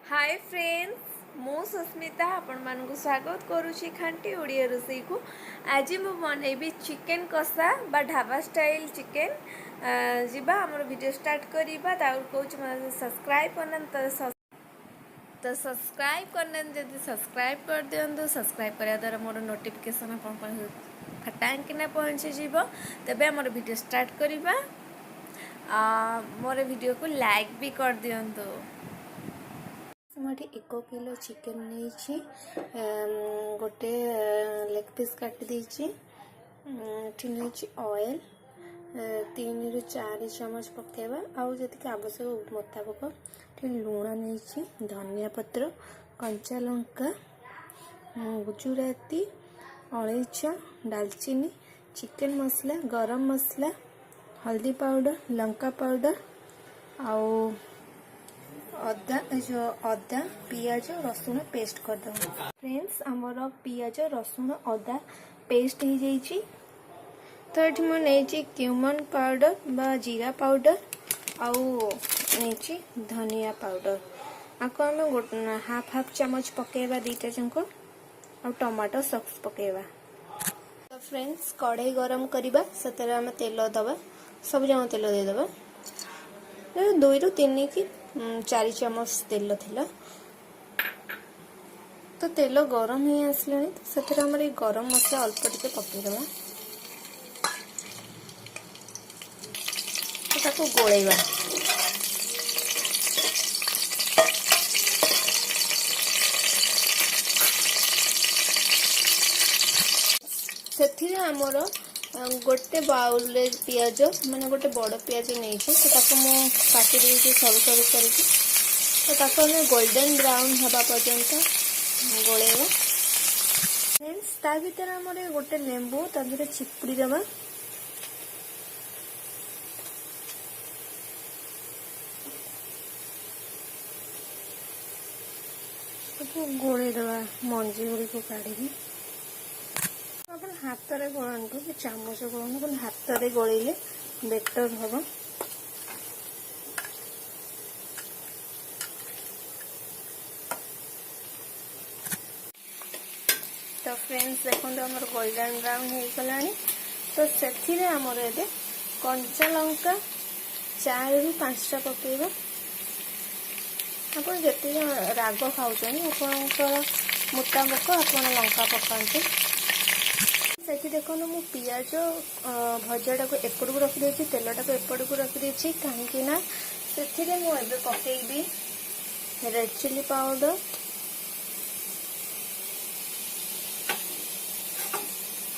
Hi friends मु सुस्मिता आपण मानक स्वागत करुछि खांटी ओडिया रोसई को। आज मु बनैबी चिकन कषा बा ढाबा स्टाइल चिकन। जीवा हमर वीडियो स्टार्ट करिबा ताउर कोच म सब्सक्राइब करन तो सब्सक्राइब करन जदि सब्सक्राइब कर दियंतु। सब्सक्राइब करिया द्वारा मोर नोटिफिकेशन अपन फटांग किना पहुंची जीवो। तबे हमर वीडियो स्टार्ट करिबा। मोर वीडियो को लाइक भी कर दियंतु। मुझे 1 किलो चिकन नहीं गोटे लेग पीस काटी देची। ऑयल 3 ରୁ 4 चमच पकेबा आउ जति आवश्यक मुताबिक लुण नहीं, धनिया पत्र, कंचा लंका, गुजराती, अलैच, दालचीनी, चिकन मसला, गरम मसला, हल्दी पाउडर, लंका पाउडर आउ अदा पियाज रसुण पेस्ट कर दो। फ्रेंड्स आमर पियाज रसुण अदा पेस्ट हो जाइए। तो ये मुझे क्यूमन पाउडर बा जीरा पाउडर आउ नहीं धनिया पाउडर आपको आम हाफ चमच पकेबा दीटा जंक आ टमाटो सॉस पकेबा। तो फ्रेंड्स कढ़ाई गरम करवा से तेल दबा सब जन तेल देदबा 2 ରୁ 3 की 4 चमच तेल थिला। तो तेल गरम ही आसलानी तो से गरम मसला अल्प टिके पकईदबा तो गोलेबा। से आमर गोटे बाउल रे पियाज माने गोटे बड़ पियाज नहीं तो काटी देती सरू सरू करके तो गोल्डन ब्राउन हवा पर्यंत गोलेबा। फ्रेंड्स ता भीतर आमर गोटे लेंबू ता भीतर चिपुड़ी देबा। गोले देबा मंजी गुड़ी को काढ़ी अपन हाथ रे गोलंतु कि चामच गोलंतु हाथ रे गोलेले बेटर हम। तो फ्रेंड्स देखो हमर गोल्डन ब्राउन हो गलानी। तो से आमर ए कंचा लंका 4 ରୁ 5टा पकेबा। आप जिते राग खाऊँ आप मुताबिक आप लंका पकाते। से देखो मु पियाज भजाटा को एपट को रखी तेलटा को एपट को रखी कहीं से मुझे पकईबी रेड चिली पाउडर,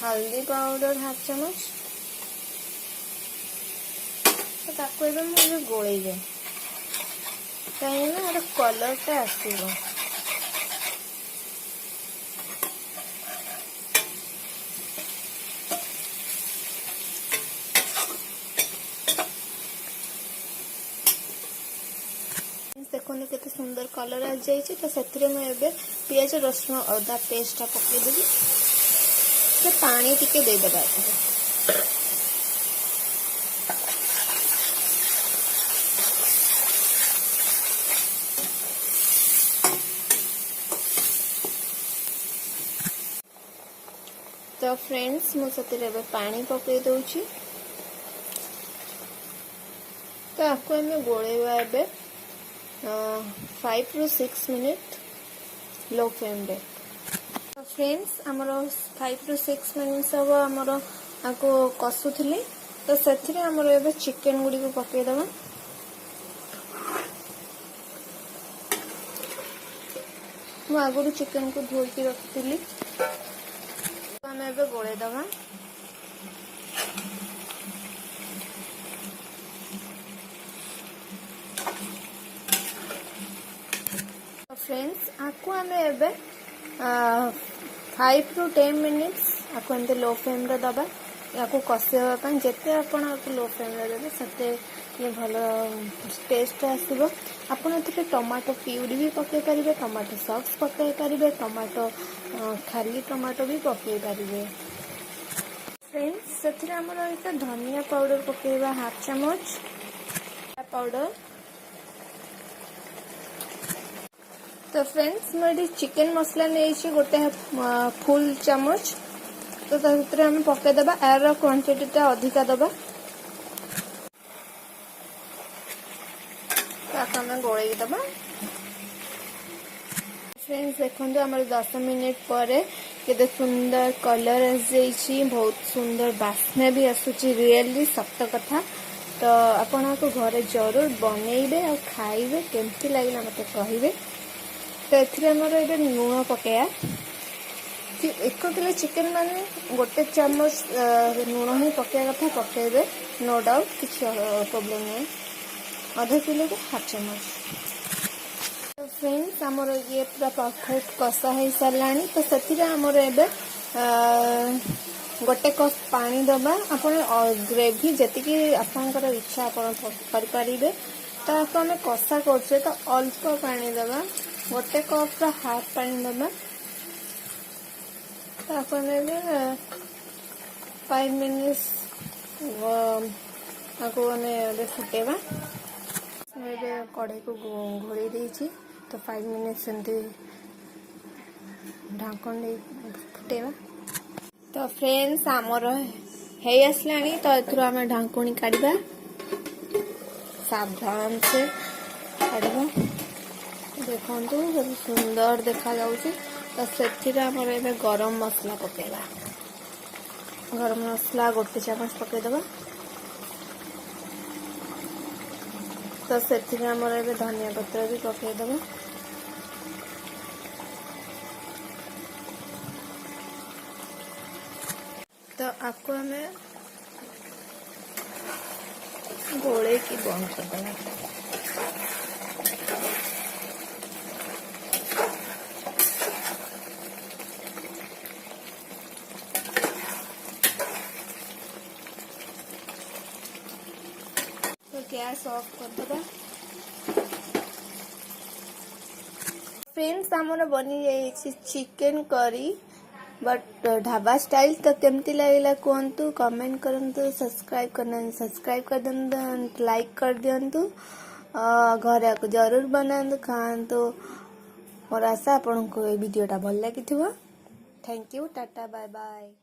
हल्दी पाउडर हाफ चमच तो मुझे गोलेबे कहीं कलरटा आसो। देखो केते सुंदर कलर आ जाइए। तो से मुझे पियाज रसुण अदा पेस्टा पकईदेवी से पानी टिके देदेबा। तो फ्रेंड्स मुझे पानी पकई दूची तो आपको हमें गोलेबा ए 5 ରୁ 6 मिनट लो फ्लेम रे। तो फ्रेंड्स आमर 5 ରୁ 6 मिनट सब आमर आपको कसुली तो से आमर ए चिकेन गुड़ी को पकईदबा। मु आगु चिकेन को धोई रखी आम ए गोलेदबा। फ्रेंड्स आपको आम ए 5 ରୁ 10 मिनिट्स आपको एमती लो फ्लेम रे दबा या कषापी जिते आप लो फ्लेम रे देवे से ये भल टेस्ट आसो। आपड़ टमाटो प्यूरी भी पकई पारे, टमाटो सॉस पकई पारे, टमाटो खाली टमाटो भी पकई पारे। फ्रेंड्स से आमर धनिया पाउडर पकेबा हाफ चमच, पाउडर तो फ्रेंड्स मैं चिकन मसला नहीं गोटे फुल चामच तो आम पकईदबा यार क्वांटिटी अधिका दबा आम गोल दबा। फ्रेंड्स देखो आम 10 मिनिट पर केते सुंदर कलर आसी बहुत सुंदर बास्ना भी आसूची रियली सत कथा। तो आपण को घरे जरूर बनइबे और खाइबे केमती लागला मते कहिबे। तो एथिरे हमर एबे लूण पकेया 1 किलो चिकन माने गोटे चामच लूण ही पकेया कथा पकेबे नो डाउट किछ प्रॉब्लम नहीं। आधा किलो को हाफ चम्मच। तो फ्रेंड्स आमर ये पूरा परफेक्ट कषा हो सारा तो से आमर एबे गोटे कप पानी दबा आपण ग्रेवी जतिकी आपनकर इच्छा आपण करें तो आपको आम कषा करछे तो अल्प पानी दबा गोटे कप रा हाफ पानी दबा तो आपण एबे 5 मिनिट्स आपको आम फुटेबा कढ़ाई को घोड़े देती तो 5 मिनिट्स एमती ढाकन फुटेबा। तो फ्रेंड्स आमर है आसलानी तो एथुर आम ढाकुणी काढ़ा सावधान से काढ़ा देखु बहुत सुंदर देखा जाउची। तो से आमर ए गरम मसला पकेबा गरम मसला गोटे चामच पकेदबा। तो से आमर ए धनिया पत्र भी पकेदबा। तो आपको हमें गोले की बंद कर देना। तो गैस ऑफ कर देगा। फ्रेंड्स आमर बनी जाइए chicken curry but dhaba style. तो केमती लगेगा कहतु कमेंट करंतु सब्सक्राइब कर दिंतु लाइक कर दिंतु घर को जरूर बनातु खातु। मोर आशा आपको ये वीडियोटा भल लगी। Thank you tata bye bye.